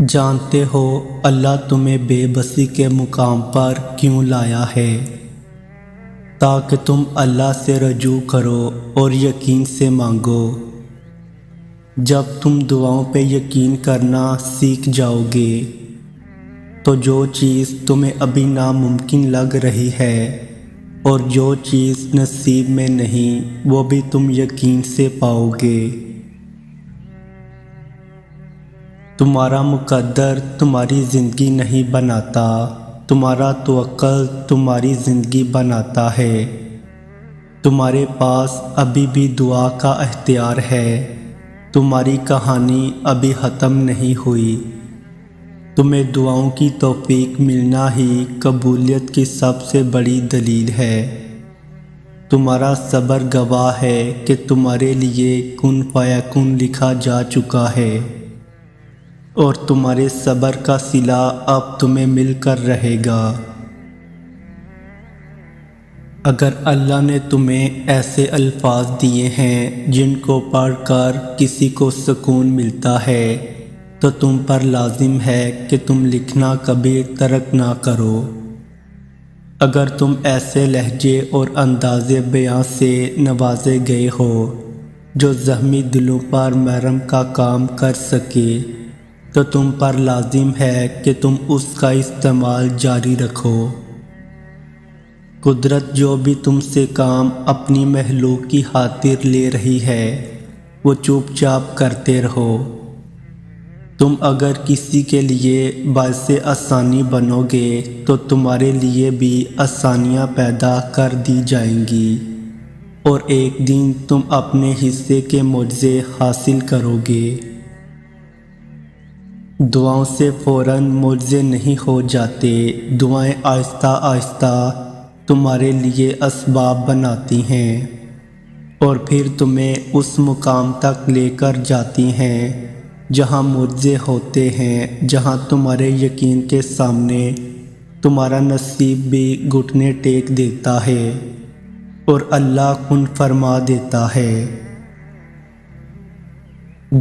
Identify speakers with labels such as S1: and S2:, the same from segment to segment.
S1: جانتے ہو اللہ تمہیں بے بسی کے مقام پر کیوں لایا ہے؟ تاکہ تم اللہ سے رجوع کرو اور یقین سے مانگو۔ جب تم دعاؤں پہ یقین کرنا سیکھ جاؤ گے تو جو چیز تمہیں ابھی ناممکن لگ رہی ہے اور جو چیز نصیب میں نہیں وہ بھی تم یقین سے پاؤ گے۔ تمہارا مقدر تمہاری زندگی نہیں بناتا، تمہارا توکل تمہاری زندگی بناتا ہے۔ تمہارے پاس ابھی بھی دعا کا اختیار ہے، تمہاری کہانی ابھی ختم نہیں ہوئی۔ تمہیں دعاؤں کی توفیق ملنا ہی قبولیت کی سب سے بڑی دلیل ہے۔ تمہارا صبر گواہ ہے کہ تمہارے لیے کن فیکون لکھا جا چکا ہے اور تمہارے صبر کا صلہ اب تمہیں مل کر رہے گا۔ اگر اللہ نے تمہیں ایسے الفاظ دیے ہیں جن کو پڑھ کر کسی کو سکون ملتا ہے تو تم پر لازم ہے کہ تم لکھنا کبھی ترک نہ کرو۔ اگر تم ایسے لہجے اور انداز بیاں سے نوازے گئے ہو جو زخمی دلوں پر مرہم کا کام کر سکے تو تم پر لازم ہے کہ تم اس کا استعمال جاری رکھو۔ قدرت جو بھی تم سے کام اپنی مخلوق کی خاطر لے رہی ہے وہ چپ چاپ کرتے رہو۔ تم اگر کسی کے لیے باعث آسانی بنو گے تو تمہارے لیے بھی آسانیاں پیدا کر دی جائیں گی اور ایک دن تم اپنے حصے کے معجزے حاصل کرو گے۔ دعاؤں سے فوراً معجزے نہیں ہو جاتے، دعائیں آہستہ آہستہ تمہارے لیے اسباب بناتی ہیں اور پھر تمہیں اس مقام تک لے کر جاتی ہیں جہاں معجزے ہوتے ہیں، جہاں تمہارے یقین کے سامنے تمہارا نصیب بھی گھٹنے ٹیک دیتا ہے اور اللہ کن فرما دیتا ہے۔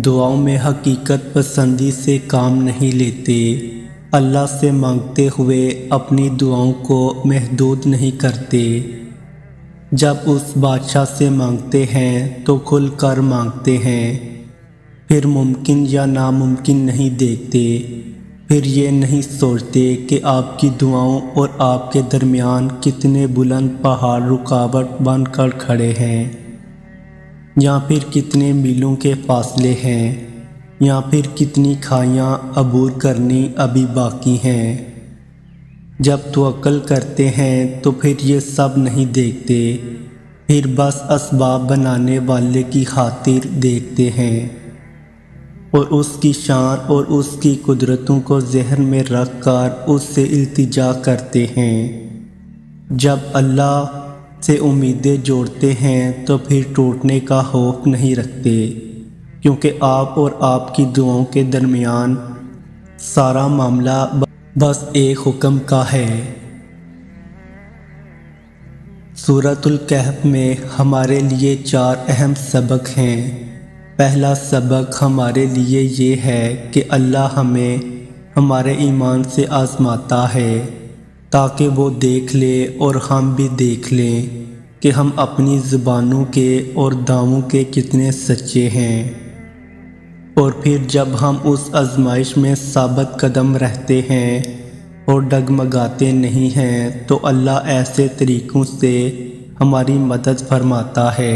S1: دعاؤں میں حقیقت پسندی سے کام نہیں لیتے، اللہ سے مانگتے ہوئے اپنی دعاؤں کو محدود نہیں کرتے۔ جب اس بادشاہ سے مانگتے ہیں تو کھل کر مانگتے ہیں، پھر ممکن یا ناممکن نہیں دیکھتے، پھر یہ نہیں سوچتے کہ آپ کی دعاؤں اور آپ کے درمیان کتنے بلند پہاڑ رکاوٹ بن کر کھڑے ہیں، یا پھر کتنے میلوں کے فاصلے ہیں، یا پھر کتنی کھائیاں عبور کرنی ابھی باقی ہیں۔ جب توکل کرتے ہیں تو پھر یہ سب نہیں دیکھتے، پھر بس اسباب بنانے والے کی خاطر دیکھتے ہیں اور اس کی شان اور اس کی قدرتوں کو ذہن میں رکھ کر اس سے التجا کرتے ہیں۔ جب اللہ سے امیدیں جوڑتے ہیں تو پھر ٹوٹنے کا خوف نہیں رکھتے، کیونکہ آپ اور آپ کی دعاؤں کے درمیان سارا معاملہ بس ایک حکم کا ہے۔ سورۃ الکہف میں ہمارے لیے 4 اہم سبق ہیں۔ پہلا سبق ہمارے لیے یہ ہے کہ اللہ ہمیں ہمارے ایمان سے آزماتا ہے تاکہ وہ دیکھ لے اور ہم بھی دیکھ لیں کہ ہم اپنی زبانوں کے اور دعووں کے کتنے سچے ہیں، اور پھر جب ہم اس آزمائش میں ثابت قدم رہتے ہیں اور ڈگمگاتے نہیں ہیں تو اللہ ایسے طریقوں سے ہماری مدد فرماتا ہے